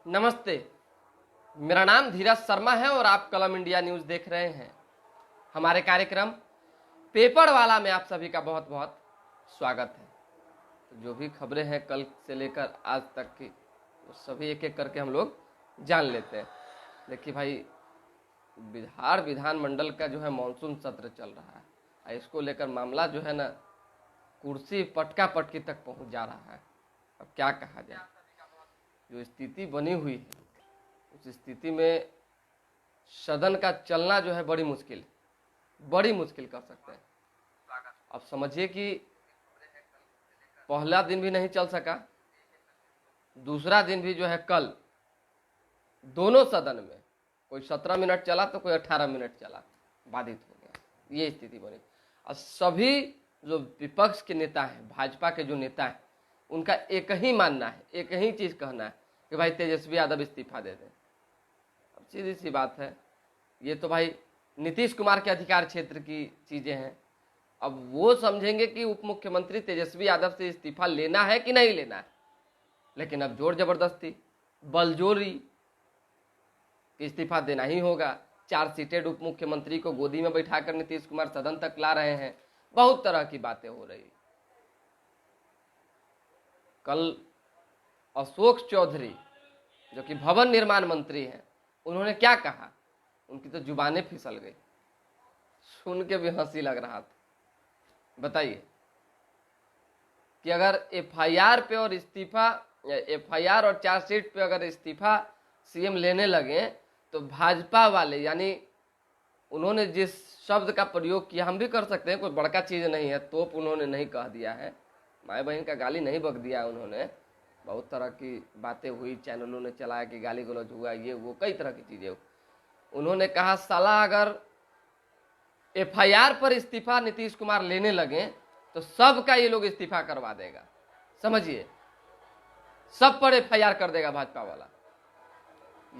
नमस्ते, मेरा नाम धीरज शर्मा है और आप कलम इंडिया न्यूज देख रहे हैं। हमारे कार्यक्रम पेपर वाला में आप सभी का बहुत बहुत स्वागत है। तो जो भी खबरें हैं कल से लेकर आज तक की, वो सभी एक एक करके हम लोग जान लेते हैं। देखिए भाई, बिहार विधानमंडल का जो है मानसून सत्र चल रहा है और इसको लेकर मामला जो है ना कुर्सी पटका पटकी तक पहुंच जा रहा है। अब क्या कहा जाए, जो स्थिति बनी हुई है उस स्थिति में सदन का चलना जो है बड़ी मुश्किल कर सकते हैं। अब समझिए कि पहला दिन भी नहीं चल सका, दूसरा दिन भी जो है कल दोनों सदन में कोई 17 मिनट चला तो कोई 18 मिनट चला, बाधित हो गया। ये स्थिति बनी। और सभी जो विपक्ष के नेता हैं, भाजपा के जो नेता हैं, उनका एक ही मानना है, एक ही चीज कहना है कि भाई तेजस्वी यादव इस्तीफा दे दें। अब सीधी सी बात है, ये तो भाई नीतीश कुमार के अधिकार क्षेत्र की चीजें हैं। अब वो समझेंगे कि उप मुख्यमंत्री तेजस्वी यादव से इस्तीफा लेना है कि नहीं लेना है, लेकिन अब जोर जबरदस्ती बलजोरी इस्तीफा देना ही होगा। 4 सीटेड उप मुख्यमंत्री को गोदी में बैठाकर नीतीश कुमार सदन तक ला रहे हैं। बहुत तरह की बातें हो रही। कल अशोक चौधरी जो कि भवन निर्माण मंत्री हैं, उन्होंने क्या कहा, उनकी तो जुबानें फिसल गई, सुन के भी हंसी लग रहा था। बताइए कि अगर एफआईआर पे और इस्तीफा, एफआईआर और चार्जशीट पे अगर इस्तीफा सीएम लेने लगे तो भाजपा वाले, यानी उन्होंने जिस शब्द का प्रयोग किया, हम भी कर सकते हैं, कोई बड़का चीज नहीं है, तोप उन्होंने नहीं कह दिया है, माए बहन का गाली नहीं बक दिया उन्होंने। बहुत तरह की बातें हुई, चैनलों ने चलाया कि गाली गलौज हुआ, ये वो कई तरह की चीजें। उन्होंने कहा साला अगर एफआईआर पर इस्तीफा नीतीश कुमार लेने लगे तो सबका ये लोग इस्तीफा करवा देगा। समझिए, सब पर एफआईआर कर देगा भाजपा वाला।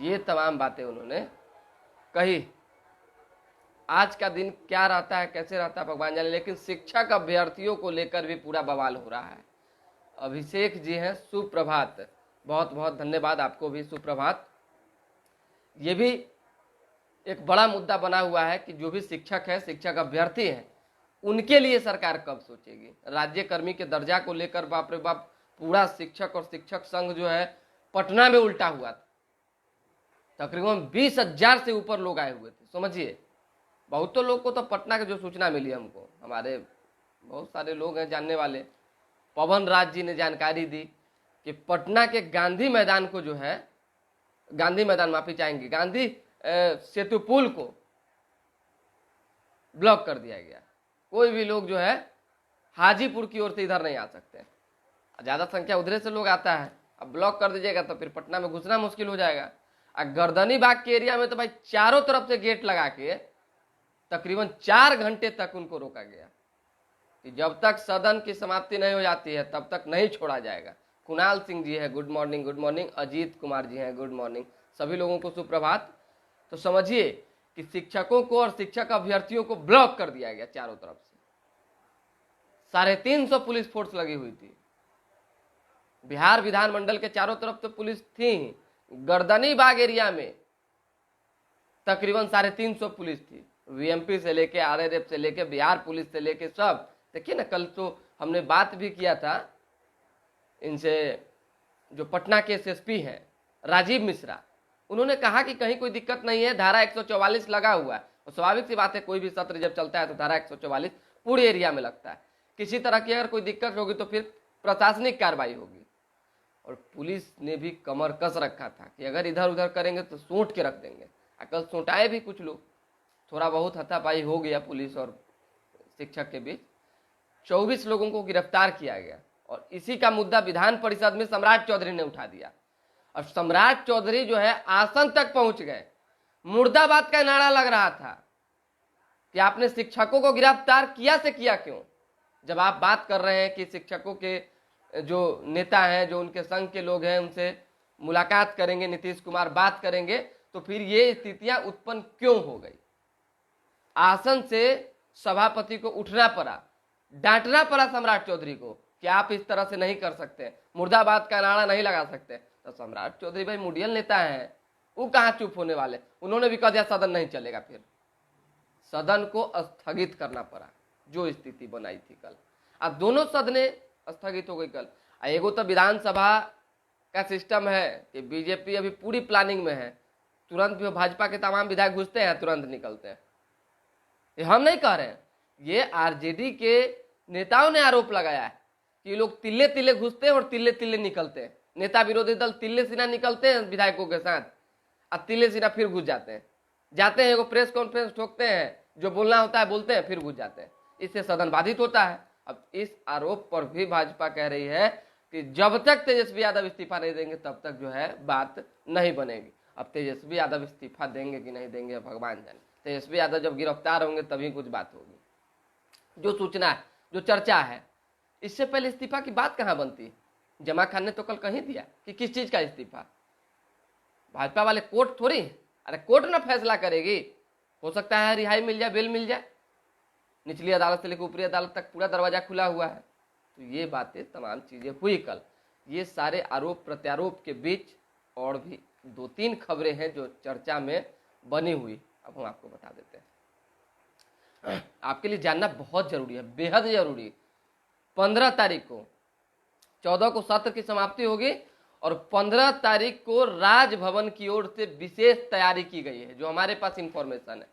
ये तमाम बातें उन्होंने कही। आज का दिन क्या रहता है, कैसे रहता है, भगवान जाने, लेकिन शिक्षक अभ्यर्थियों को लेकर भी पूरा बवाल हो रहा है। अभिषेक जी हैं, सुप्रभात, बहुत बहुत धन्यवाद, आपको भी सुप्रभात। ये भी एक बड़ा मुद्दा बना हुआ है कि जो भी शिक्षक है, शिक्षक अभ्यर्थी हैं, उनके लिए सरकार कब सोचेगी। राज्य कर्मी के दर्जा को लेकर बाप रे बाप पूरा शिक्षक और शिक्षक संघ जो है पटना में उल्टा हुआ था। तकरीबन 20,000 से ऊपर लोग आए हुए थे। समझिए, बहुतों लोग को तो पटना की जो सूचना मिली हमको, हमारे बहुत सारे लोग हैं जानने वाले, पवन राज जी ने जानकारी दी कि पटना के गांधी मैदान को जो है, गांधी मैदान माफी चाहेंगे, गांधी सेतु पुल को ब्लॉक कर दिया गया। कोई भी लोग जो है हाजीपुर की ओर से इधर नहीं आ सकते, ज्यादा संख्या उधर से लोग आता है। अब ब्लॉक कर दीजिएगा तो फिर पटना में घुसना मुश्किल हो जाएगा। गर्दनी बाग के एरिया में तो भाई चारों तरफ से गेट लगा के तकरीबन 4 घंटे तक उनको रोका गया कि जब तक सदन की समाप्ति नहीं हो जाती है तब तक नहीं छोड़ा जाएगा। कुणाल सिंह जी है, good morning, good morning. Ajit Kumar ji हैं, गुड मॉर्निंग। सभी लोगों को सुप्रभात। तो समझिए कि शिक्षकों को और शिक्षक अभ्यर्थियों को ब्लॉक कर दिया गया चारों तरफ से। 350 पुलिस फोर्स लगी हुई थी। बिहार विधानमंडल के चारों तरफ तो पुलिस थी ही, गर्दनी बाग एरिया में तकरीबन 350 पुलिस थी। वीएमपी से लेके, आरआरएफ से लेके, बिहार पुलिस से लेके सब। देखिए ना, कल तो हमने बात भी किया था इनसे, जो पटना के एसएसपी हैं राजीव मिश्रा, उन्होंने कहा कि कहीं कोई दिक्कत नहीं है, धारा 144 लगा हुआ है। और स्वाभाविक सी बात है, कोई भी सत्र जब चलता है तो धारा 144 पूरे एरिया में लगता है। किसी तरह की अगर कोई दिक्कत होगी तो फिर प्रशासनिक कार्रवाई होगी। और पुलिस ने भी कमर कस रखा था कि अगर इधर उधर करेंगे तो सूंट के रख देंगे। कल सूंटाए भी कुछ लोग, थोड़ा बहुत हाथापाई हो गया पुलिस और शिक्षक के बीच। 24 लोगों को गिरफ्तार किया गया। और इसी का मुद्दा विधान परिषद में सम्राट चौधरी ने उठा दिया। और सम्राट चौधरी जो है आसन तक पहुंच गए। मुर्दाबाद का नारा लग रहा था कि आपने शिक्षकों को गिरफ्तार किया से किया क्यों। जब आप बात कर रहे हैं कि शिक्षकों के जो नेता हैं, जो उनके संघ के लोग हैं, उनसे मुलाकात करेंगे नीतीश कुमार, बात करेंगे, तो फिर ये स्थितियां उत्पन्न क्यों हो गई। आसन से सभापति को उठना पड़ा, डांटना पड़ा सम्राट चौधरी को कि आप इस तरह से नहीं कर सकते, मुर्दाबाद का नारा नहीं लगा सकते। तो सम्राट चौधरी भाई मुडियल नेता हैं, वो कहाँ चुप होने वाले। उन्होंने भी कह दिया सदन नहीं चलेगा, फिर सदन को स्थगित करना पड़ा, जो स्थिति बनाई थी कल। अब दोनों सदने स्थगित हो गई कल। एगो तो विधानसभा का सिस्टम है कि बीजेपी अभी पूरी प्लानिंग में है, तुरंत भी भाजपा के तमाम विधायक घुसते हैं, तुरंत निकलते हैं। ये हम नहीं कह रहे हैं, ये आरजेडी के नेताओं ने आरोप लगाया है कि ये लोग तिल्ले तिल्ले घुसते हैं और तिल्ले तिल्ले निकलते हैं। नेता विरोधी दल तिल्ले सिन्हा निकलते हैं विधायकों के साथ, अब तिल्ले सिन्हा फिर घुस जाते हैं, एगो प्रेस कॉन्फ्रेंस ठोकते हैं, जो बोलना होता है बोलते हैं, फिर घुस जाते हैं। इससे सदन बाधित होता है। अब इस आरोप पर भी भाजपा कह रही है कि जब तक तेजस्वी यादव इस्तीफा नहीं देंगे तब तक जो है बात नहीं बनेगी। अब तेजस्वी यादव इस्तीफा देंगे कि नहीं देंगे भगवान जाने। तेजस्वी यादव जब गिरफ्तार होंगे तभी कुछ बात होगी। जो सूचना है, जो चर्चा है, इससे पहले इस्तीफा की बात कहाँ बनती है। जमा खान ने तो कल कहीं दिया कि किस चीज का इस्तीफा। भाजपा वाले कोर्ट थोड़ी, अरे कोर्ट ना फैसला करेगी। हो सकता है रिहाई मिल जाए, बेल मिल जाए, निचली अदालत से लेकर ऊपरी अदालत तक पूरा दरवाजा खुला हुआ है। तो ये बातें तमाम चीजें हुई कल। ये सारे आरोप प्रत्यारोप के बीच और भी 2-3 खबरें हैं जो चर्चा में बनी हुई, अब हम आपको बता देते हैं। आपके लिए जानना बहुत जरूरी है, बेहद जरूरी। 15 तारीख को, 14 को सत्र की समाप्ति होगी और 15 तारीख को राजभवन की ओर से विशेष तैयारी की गई है, जो हमारे पास इंफॉर्मेशन है।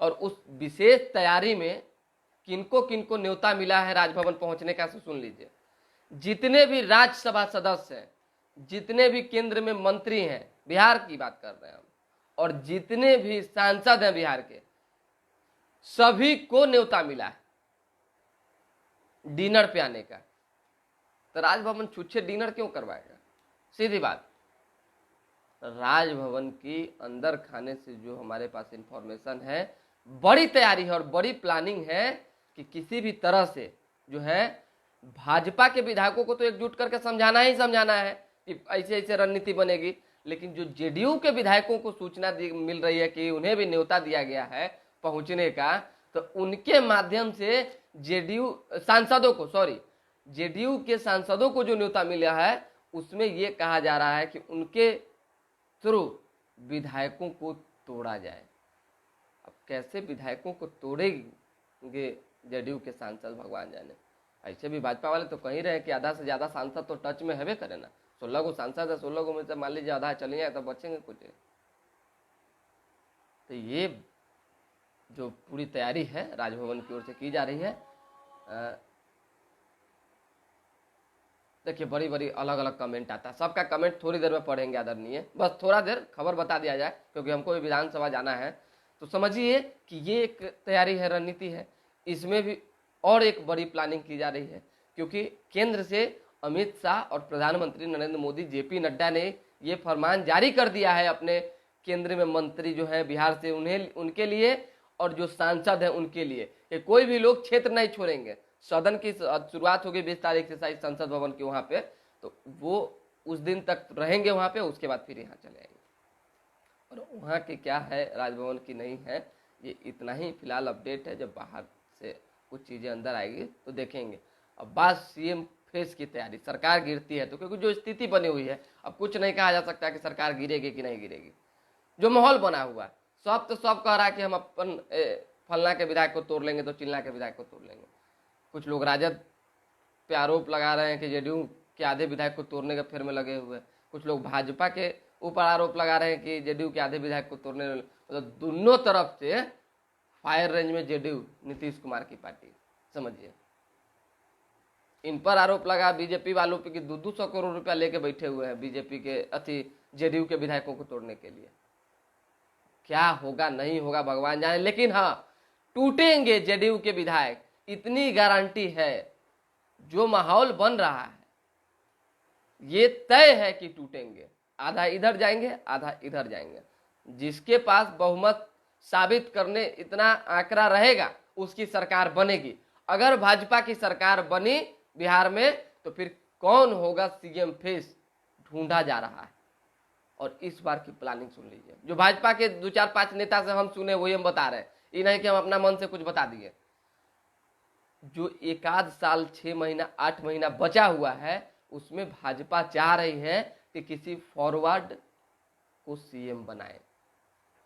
और उस विशेष तैयारी में किनको किनको न्योता मिला है राजभवन पहुंचने का, सुन लीजिए। जितने भी राज्यसभा सदस्य हैं, जितने भी केंद्र में मंत्री हैं, बिहार की बात कर रहे हैं हम, और जितने भी सांसद हैं बिहार के, सभी को न्योता मिला है डिनर पे आने का। तो राजभवन छुच्छे डिनर क्यों करवाएगा? सीधी बात, राजभवन की अंदर खाने से जो हमारे पास इंफॉर्मेशन है, बड़ी तैयारी है और बड़ी प्लानिंग है कि किसी भी तरह से जो है भाजपा के विधायकों को तो एकजुट करके समझाना ही समझाना है कि ऐसे ऐसे रणनीति बनेगी। लेकिन जो जेडीयू के विधायकों को सूचना मिल रही है कि उन्हें भी न्योता दिया गया है पहुंचने का, तो उनके माध्यम से जेडीयू के सांसदों को जो न्योता मिला है, उसमें यह कहा जा रहा है कि उनके थ्रू विधायकों को तोड़ा जाए। अब कैसे विधायकों को तोड़ेंगे जेडीयू के सांसद, भगवान जाने। ऐसे भी भाजपा वाले तो कहीं रहे कि आधा से ज्यादा सांसद तो टच में है करे ना। 16 को सांसद है, 16 को में से मान लीजिए आधा चले जाए तो बचेंगे कुछ। तो ये जो पूरी तैयारी है राजभवन की ओर से की जा रही है। देखिए बड़ी बड़ी अलग अलग कमेंट आता है, सबका कमेंट थोड़ी देर में पढ़ेंगे आदरणीय, बस थोड़ा देर खबर बता दिया जाए क्योंकि हमको भी विधानसभा जाना है। तो समझिए कि ये एक तैयारी है, रणनीति है। इसमें भी और एक बड़ी प्लानिंग की जा रही है क्योंकि केंद्र से अमित शाह और प्रधानमंत्री नरेंद्र मोदी, जेपी नड्डा ने ये फरमान जारी कर दिया है अपने केंद्र में मंत्री जो है बिहार से, उनके लिए और जो सांसद हैं उनके लिए कि कोई भी लोग क्षेत्र नहीं छोड़ेंगे। सदन की शुरुआत होगी 20 तारीख से शायद संसद भवन के वहाँ पे, तो वो उस दिन तक रहेंगे वहाँ पे, उसके बाद फिर यहाँ चले आएंगे। और वहाँ की क्या है, राजभवन की नहीं है, ये इतना ही फिलहाल अपडेट है। जब बाहर से कुछ चीज़ें अंदर आएगी तो देखेंगे। अब बात सीएम फेस की तैयारी, सरकार गिरती है तो, क्योंकि जो स्थिति बनी हुई है अब कुछ नहीं कहा जा सकता कि सरकार गिरेगी कि नहीं गिरेगी। जो माहौल बना हुआ, सब तो सब कह रहा है कि हम अपन फलना के विधायक को तोड़ लेंगे तो चिल्ला के विधायक को तोड़ लेंगे। कुछ लोग राजद पे आरोप लगा रहे हैं कि जेडीयू के आधे विधायक को तोड़ने के फेर में लगे हुए। कुछ लोग भाजपा के ऊपर आरोप लगा रहे हैं कि जेडीयू के आधे विधायक को तोड़ने, मतलब दोनों तरफ से फायर रेंज में जेडीयू, नीतीश कुमार की पार्टी, समझिए। इन पर आरोप लगा बीजेपी वालों पे कि 200 करोड़ रुपया लेके बैठे हुए हैं बीजेपी के जेडीयू के विधायकों को तोड़ने के लिए। क्या होगा नहीं होगा भगवान जाने, लेकिन हाँ टूटेंगे जेडीयू के विधायक, इतनी गारंटी है। जो माहौल बन रहा है ये तय है कि टूटेंगे, आधा इधर जाएंगे आधा इधर जाएंगे। जिसके पास बहुमत साबित करने इतना आंकड़ा रहेगा उसकी सरकार बनेगी। अगर भाजपा की सरकार बनी बिहार में तो फिर कौन होगा सीएम फेस ढूंढा जा रहा है। और इस बार की प्लानिंग सुन लीजिए, जो भाजपा के 2-4-5 नेता से हम सुने वही हम बता रहे हैं, ये नहीं कि हम अपना मन से कुछ बता दिए। जो 1 आध साल 6 महीना 8 महीना बचा हुआ है उसमें भाजपा चाह रही है कि किसी फॉरवर्ड को सीएम बनाए।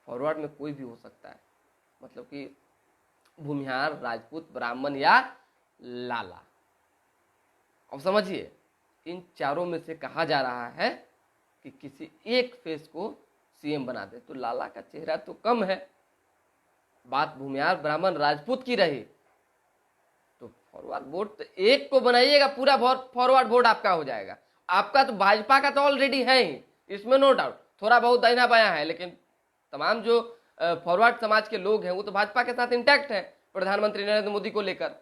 फॉरवर्ड में कोई भी हो सकता है, मतलब कि भूमिहार, राजपूत, ब्राह्मण या लाला। अब समझिए, इन चारों में से कहा जा रहा है कि किसी एक फेस को सीएम बना दे। तो लाला का चेहरा तो कम है, बात भूमिहार, ब्राह्मण, राजपूत की रही, तो फॉरवर्ड वोट तो एक को बनाइएगा, पूरा फॉरवर्ड वोट आपका हो जाएगा। आपका तो भाजपा का तो ऑलरेडी है ही, इसमें नो डाउट। थोड़ा बहुत दाहिना बायां है, लेकिन तमाम जो फॉरवर्ड समाज के लोग हैं वो तो भाजपा के साथ इंटैक्ट है, प्रधानमंत्री नरेंद्र मोदी को लेकर।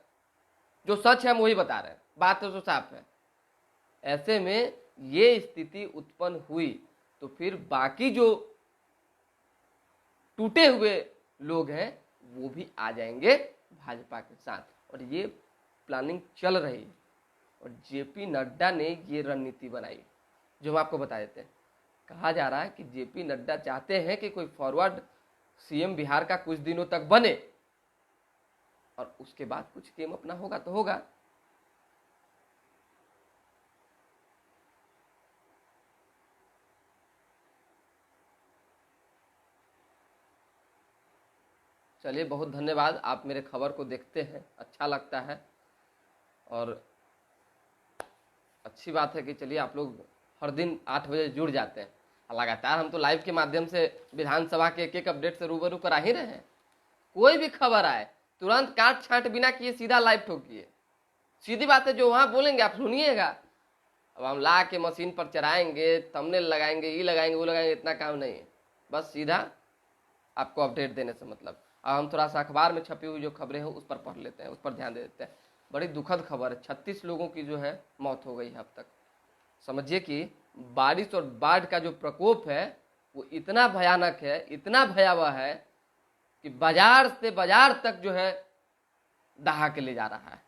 जो सच है हम वही बता रहे हैं, बात तो साफ है। ऐसे में ये स्थिति उत्पन्न हुई तो फिर बाकी जो टूटे हुए लोग हैं वो भी आ जाएंगे भाजपा के साथ, और ये प्लानिंग चल रही है। और जेपी नड्डा ने ये रणनीति बनाई जो हम आपको बता देते हैं। कहा जा रहा है कि जेपी नड्डा चाहते हैं कि कोई फॉरवर्ड सीएम बिहार का कुछ दिनों तक बने, और उसके बाद कुछ गेम अपना होगा तो होगा। चलिए, बहुत धन्यवाद, आप मेरे खबर को देखते हैं, अच्छा लगता है। और अच्छी बात है कि चलिए आप लोग हर दिन 8 बजे जुड़ जाते हैं। लगातार हम तो लाइव के माध्यम से विधानसभा के एक एक अपडेट से रूबरू करा ही रहे हैं। कोई भी खबर आए तुरंत काट छांट बिना किए सीधा लाइव ठोकिए। सीधी बात है, जो वहां बोलेंगे आप सुनिएगा। अब हम ला के मशीन पर चढ़ाएंगे, थंबनेल लगाएंगे, ये लगाएंगे, वो लगाएंगे, इतना काम नहीं है। बस सीधा आपको अपडेट देने से मतलब। अब हम थोड़ा सा अखबार में छपी हुई जो खबरें हैं उस पर पढ़ लेते हैं, उस पर ध्यान दे देते हैं। बड़ी दुखद खबर है, 36 लोगों की जो है मौत हो गई है अब तक। समझिए कि बारिश और बाढ़ का जो प्रकोप है वो इतना भयानक है, इतना भयावह है कि बाजार से बाजार तक जो है दहा के ले जा रहा है।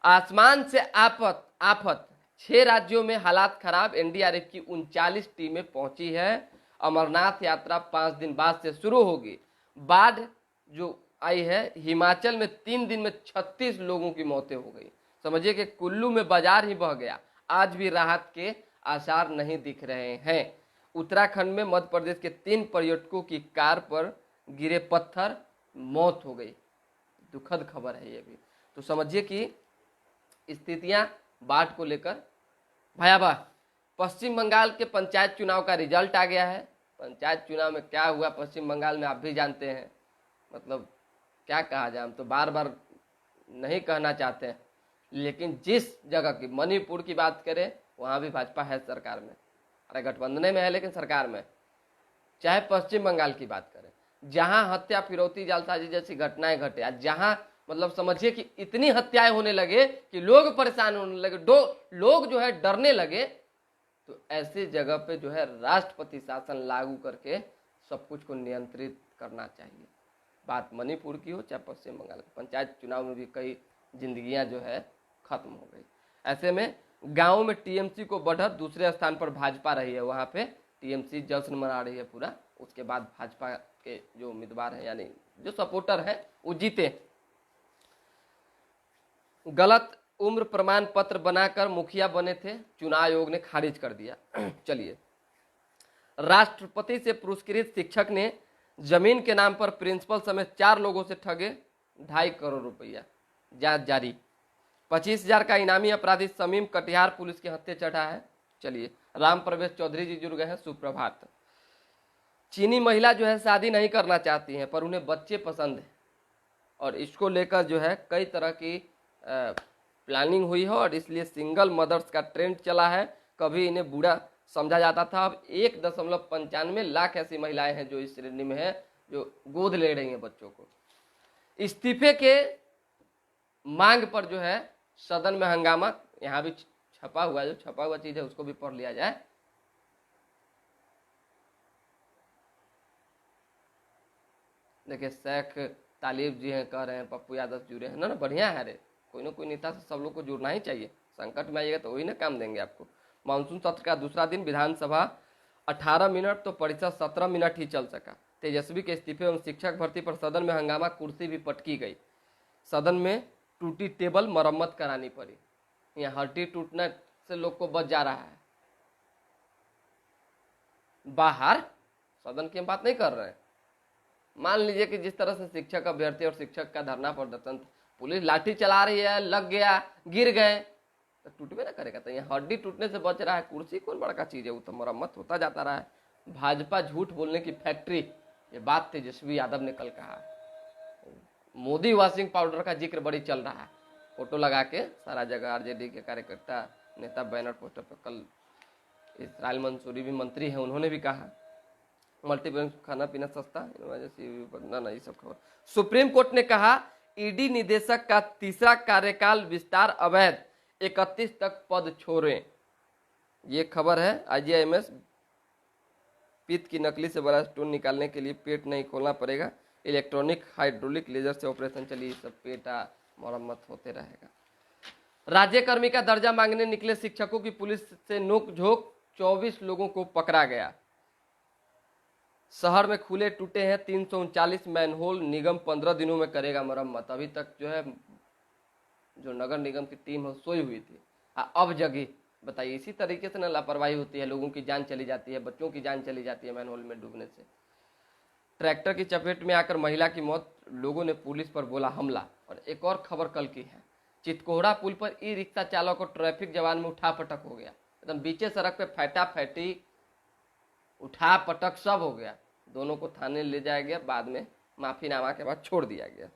आसमान से आफत 6 राज्यों में हालात खराब, एनडीआरएफ की 39 टीमें पहुंची है। अमरनाथ यात्रा 5 दिन बाद से शुरू होगी। बाढ़ जो आई है, हिमाचल में 3 दिन में 36 लोगों की मौतें हो गई। समझिए कि कुल्लू में बाजार ही बह गया, आज भी राहत के आसार नहीं दिख रहे हैं। उत्तराखंड में मध्य प्रदेश के 3 पर्यटकों की कार पर गिरे पत्थर, मौत हो गई। दुखद खबर है ये भी। तो समझिए कि स्थितियां बाढ़ को लेकर भयावह। पश्चिम बंगाल के पंचायत चुनाव का रिजल्ट आ गया है। पंचायत चुनाव में क्या हुआ पश्चिम बंगाल में आप भी जानते हैं। मतलब क्या कहा जाए, हम तो बार बार नहीं कहना चाहते हैं, लेकिन जिस जगह की मणिपुर की बात करें वहां भी भाजपा है सरकार में, अरे गठबंधन में है लेकिन सरकार में। चाहे पश्चिम बंगाल की बात करें, जहां हत्या, फिरौती, जालसाजी जैसी घटनाएं घटे, जहां मतलब समझिए कि इतनी हत्याएं होने लगे कि लोग परेशान होने लगे, लोग जो है डरने लगे, तो ऐसे जगह पे जो है राष्ट्रपति शासन लागू करके सब कुछ को नियंत्रित करना चाहिए। बात मणिपुर की हो चाहे पश्चिम बंगाल की, पंचायत चुनाव में भी कई जिंदगियां जो है खत्म हो गई। ऐसे में गांव में टीएमसी को बढ़त, दूसरे स्थान पर भाजपा रही है। वहां पे टीएमसी जश्न मना रही है पूरा, उसके बाद भाजपा के जो उम्मीदवार हैं यानी जो सपोर्टर हैं वो जीते। गलत उम्र प्रमाण पत्र बनाकर मुखिया बने थे, चुनाव आयोग ने खारिज कर दिया। चलिए, राष्ट्रपति से पुरस्कृत शिक्षक ने जमीन के नाम पर प्रिंसिपल समेत 4 लोगों से ठगे 2.5 करोड़ रुपया, जांच जारी। 25,000 का इनामी अपराधी समीम कटिहार पुलिस के हत्थे चढ़ा है। चलिए, राम प्रवेश चौधरी जी जुड़ गए हैं, सुप्रभात। चीनी महिला जो है शादी नहीं करना चाहती हैं पर उन्हें बच्चे पसंद है, और इसको लेकर जो है कई तरह की प्लानिंग हुई है, और इसलिए सिंगल मदर्स का ट्रेंड चला है। कभी इन्हें बुरा समझा जाता था, अब 1.95 लाख ऐसी महिलाएं हैं जो इस श्रेणी में है, जो गोद ले रही हैं बच्चों को। इस्तीफे के मांग पर जो है सदन में हंगामा। यहाँ भी छपा हुआ, जो छपा हुआ चीज है उसको भी पढ़ लिया जाए। देखिए, शेख तालिब जी हैं, कह रहे हैं पप्पू यादव जुड़े हैं ना, बढ़िया है रे, कोई ना कोई नेता से सब लोग को जुड़ना ही चाहिए। संकट में आइएगा तो वही ना काम देंगे आपको। मानसून सत्र का दूसरा दिन, विधानसभा 18 मिनट तो परिषद 17 मिनट ही चल सका। तेजस्वी के इस्तीफे एवं शिक्षक भर्ती पर सदन में हंगामा, कुर्सी भी पटकी गई। सदन में टूटी टेबल मरम्मत करानी पड़ी। यहाँ हड्डी टूटने से लोग को बच जा रहा है। बाहर, सदन की हम बात नहीं कर रहे हैं। मान लीजिए कि जिस तरह से शिक्षक अभ्यर्थी और शिक्षक का धरना प्रदर्शन, पुलिस लाठी चला रही है, लग गया, गिर गए तो टूटबे ना करेगा। तो यहाँ हड्डी टूटने से बच रहा है, कुर्सी कौन बड़का चीज है, वो तो मरम्मत होता जाता रहा है। भाजपा झूठ बोलने की फैक्ट्री, ये बात तेजस्वी यादव ने कल कहा। मोदी वॉशिंग पाउडर का जिक्र बड़ी चल रहा है, फोटो लगा के सारा जगह। आरजेडी के कार्यकर्ता नेता बैनर पोस्टर पर, कल इसराइल मंसूरी भी मंत्री हैं, उन्होंने भी कहा मल्टीग्रेन खाना पीना सस्ता, इन वजह से ना ये सब खबर। सुप्रीम कोर्ट ने कहा ईडी निदेशक का तीसरा कार्यकाल विस्तार अवैध, 31 तक पद छोड़ें। ये खबर है IGIMS। पित्त की नकली से बड़ा स्टोन निकालने के लिए पेट नहीं खोलना पड़ेगा, इलेक्ट्रॉनिक हाइड्रोलिक लेजर से ऑपरेशन चलिए, सब पेटा मरम्मत होते रहेगा। राज्यकर्मी का दर्जा मांगने निकले शिक्षकों की पुलिस से नोकझोंक, 24 लोगों को पकड़ा गया। शहर में खुले टूटे हैं 339 मैनहोल, निगम 15 दिनों में करेगा मरम्मत। अभी तक जो है जो नगर निगम की टीम है सोई हुई थी, अब जगी। बताइए, इसी तरीके से ना लापरवाही होती है, लोगों की जान चली जाती है, बच्चों की जान चली जाती है मैनहोल में डूबने से। ट्रैक्टर की चपेट में आकर महिला की मौत, लोगों ने पुलिस पर बोला हमला। और एक और खबर कल की है, चितकोहरा पुल पर ई रिक्शा चालक और ट्रैफिक जवान में उठापटक हो गया। एकदम बीचे सड़क पे फैटा फैटी, उठा पटक सब हो गया। दोनों को थाने ले जाया गया, बाद में माफीनामा के बाद छोड़ दिया गया।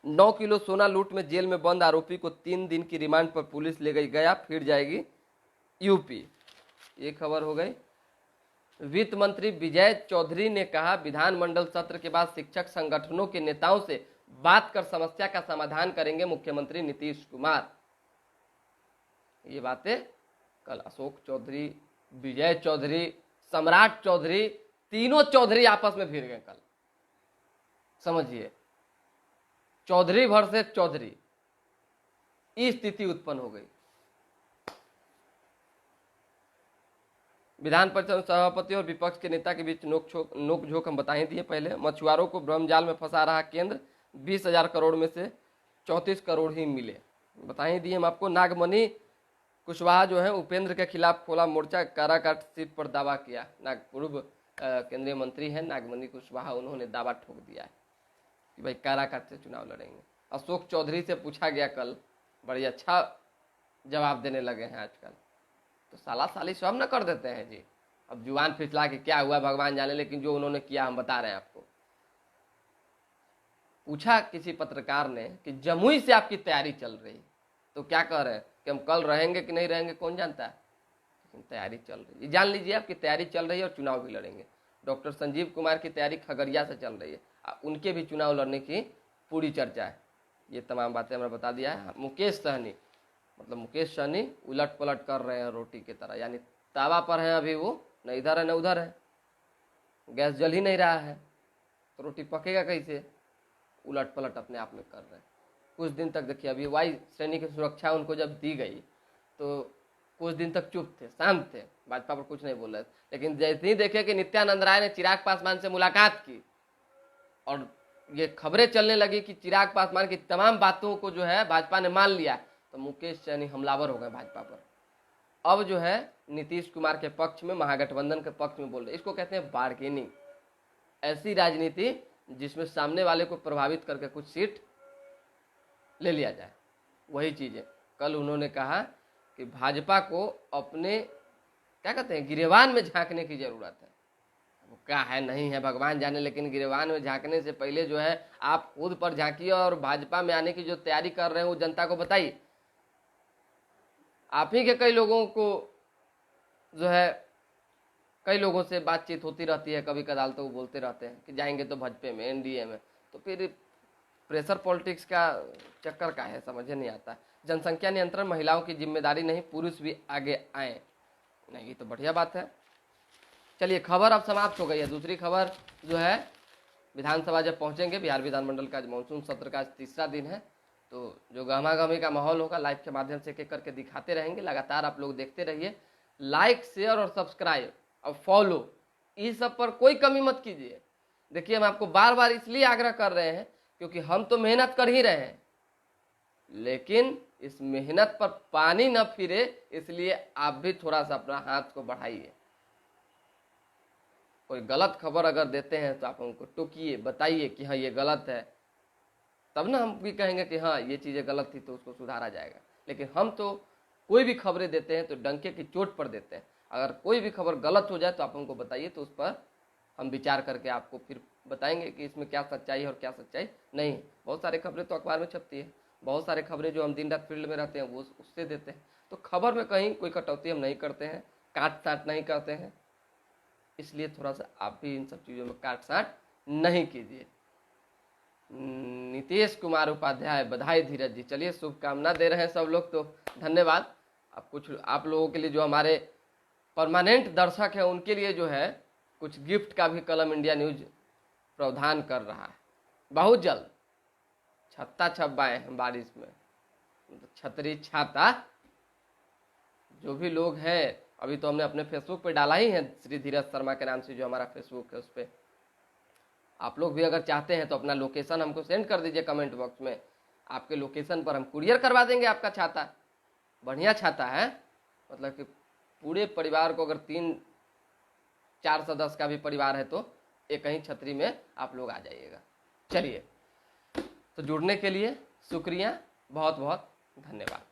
9 किलो सोना लूट में जेल में बंद आरोपी को 3 दिन की रिमांड पर पुलिस ले गया, फिर जाएगी यूपी। ये खबर हो गई। वित्त मंत्री विजय चौधरी ने कहा विधानमंडल सत्र के बाद शिक्षक संगठनों के नेताओं से बात कर समस्या का समाधान करेंगे मुख्यमंत्री नीतीश कुमार। ये बातें कल अशोक चौधरी, विजय चौधरी, सम्राट चौधरी, तीनों चौधरी आपस में भिड़ गए कल। समझिए, चौधरी वर्सेस चौधरी, इस स्थिति उत्पन्न हो गई। विधान परिषद सभापति और विपक्ष के नेता के बीच नोकझोंक हम बता ही दिए पहले। मछुआरों को ब्रह्मजाल में फंसा रहा केंद्र, 20,000 करोड़ में से 34 करोड़ ही मिले, बता ही दिए हम आपको। नागमणि कुशवाहा जो है उपेंद्र के खिलाफ खोला मोर्चा, काराकाट सीट पर दावा किया। पूर्व केंद्रीय मंत्री हैं नागमणि कुशवाहा, उन्होंने दावा ठोक दिया है कि भाई काराकाट से चुनाव लड़ेंगे। अशोक चौधरी से पूछा गया कल, बड़ी अच्छा जवाब देने लगे हैं आजकल। तो साला साली सब न कर देते हैं जी। अब जुबान फिसला के क्या हुआ भगवान जाने, लेकिन जो उन्होंने किया हम बता रहे हैं आपको। पूछा किसी पत्रकार ने कि जमुई से आपकी तैयारी चल रही, तो क्या कह रहे हैं कि हम कल रहेंगे कि नहीं रहेंगे कौन जानता है, लेकिन तैयारी चल रही है। जान लीजिए आपकी तैयारी चल रही है और चुनाव भी लड़ेंगे। डॉक्टर संजीव कुमार की तैयारी खगड़िया से चल रही है, उनके भी चुनाव लड़ने की पूरी चर्चा है। ये तमाम बातें हमने बता दिया है। मुकेश सहनी, मतलब मुकेश सहनी उलट पलट कर रहे हैं रोटी की तरह, यानी तावा पर है अभी वो, न इधर है न उधर है, गैस जल ही नहीं रहा है तो रोटी पकेगा कैसे, उलट पलट अपने आप में कर रहे हैं। कुछ दिन तक देखिए, अभी वाई श्रेणी की सुरक्षा उनको जब दी गई तो कुछ दिन तक चुप थे, शांत थे, भाजपा पर कुछ नहीं बोल रहे थे। लेकिन जैसे ही देखे कि नित्यानंद राय ने चिराग पासवान से मुलाकात की और ये खबरें चलने लगी कि चिराग पासवान की तमाम बातों को जो है भाजपा ने मान लिया, तो मुकेश सहनी हमलावर हो गए भाजपा पर। अब जो है नीतीश कुमार के पक्ष में, महागठबंधन के पक्ष में बोल रहे। इसको कहते हैं बार्गेनिंग, ऐसी राजनीति जिसमें सामने वाले को प्रभावित करके कुछ सीट ले लिया जाए, वही चीजें कल उन्होंने कहा कि भाजपा को अपने क्या कहते हैं गिरेबान में झांकने की जरूरत है। वो क्या है नहीं है भगवान जाने, लेकिन गिरेबान में झांकने से पहले जो है आप खुद पर झांकिए और भाजपा में आने की जो तैयारी कर रहे हैं वो जनता को बताइए। आप ही के कई लोगों को जो है, कई लोगों से बातचीत होती रहती है कभी कदाल, तो वो बोलते रहते हैं कि जाएंगे तो भाजपा में, एनडीए में, तो फिर प्रेशर पॉलिटिक्स का चक्कर का है, समझ नहीं आता। जनसंख्या नियंत्रण महिलाओं की जिम्मेदारी नहीं, पुरुष भी आगे आए, नहीं तो बढ़िया बात है। चलिए, खबर अब समाप्त हो गई है। दूसरी खबर जो है, विधानसभा जब पहुंचेंगे, बिहार विधानमंडल का मानसून सत्र का तीसरा दिन है, तो जो गहमा गहमी का माहौल होगा लाइव के माध्यम से एक एक करके दिखाते रहेंगे। लगातार आप लोग देखते रहिए। लाइक, शेयर और सब्सक्राइब और फॉलो, इस सब पर कोई कमी मत कीजिए। देखिए, हम आपको बार बार इसलिए आग्रह कर रहे हैं क्योंकि हम तो मेहनत कर ही रहे हैं, लेकिन इस मेहनत पर पानी न फिरे, इसलिए आप भी थोड़ा सा अपना हाथ को बढ़ाइए। कोई गलत खबर अगर देते हैं तो आप हमको टोकिए, बताइए कि हाँ ये गलत है, तब ना हम भी कहेंगे कि हाँ ये चीज़ें गलत थी तो उसको सुधारा जाएगा। लेकिन हम तो कोई भी खबरें देते हैं तो डंके की चोट पर देते हैं। अगर कोई भी खबर गलत हो जाए तो आप हमको बताइए, तो उस पर हम विचार करके आपको फिर बताएंगे कि इसमें क्या सच्चाई है और क्या सच्चाई नहीं है। बहुत सारी खबरें तो अखबार में छपती है, बहुत सारे खबरें जो हम दिन रात फील्ड में रहते हैं वो उससे देते हैं। तो खबर में कहीं कोई कटौती हम नहीं करते हैं, काट साट नहीं करते हैं, इसलिए थोड़ा सा आप भी इन सब चीज़ों में काट साट नहीं कीजिए। नीतीश कुमार उपाध्याय, बधाई धीरज जी। चलिए शुभकामना दे रहे हैं सब लोग, तो धन्यवाद। अब कुछ आप लोगों के लिए, जो हमारे परमानेंट दर्शक हैं उनके लिए जो है कुछ गिफ्ट का भी कलम इंडिया न्यूज प्रावधान कर रहा है। बहुत जल्द छत्ता छपाए हैं बारिश में, छतरी छाता, जो भी लोग हैं। अभी तो हमने अपने फेसबुक पे डाला ही है, श्री धीरज शर्मा के नाम से जो हमारा फेसबुक है उस पर। आप लोग भी अगर चाहते हैं तो अपना लोकेशन हमको सेंड कर दीजिए कमेंट बॉक्स में, आपके लोकेशन पर हम कुरियर करवा देंगे आपका छाता। बढ़िया छाता है, मतलब कि पूरे परिवार को, अगर 3-4 सदस्य का भी परिवार है तो एक ही छतरी में आप लोग आ जाइएगा। चलिए, तो जुड़ने के लिए शुक्रिया, बहुत बहुत धन्यवाद।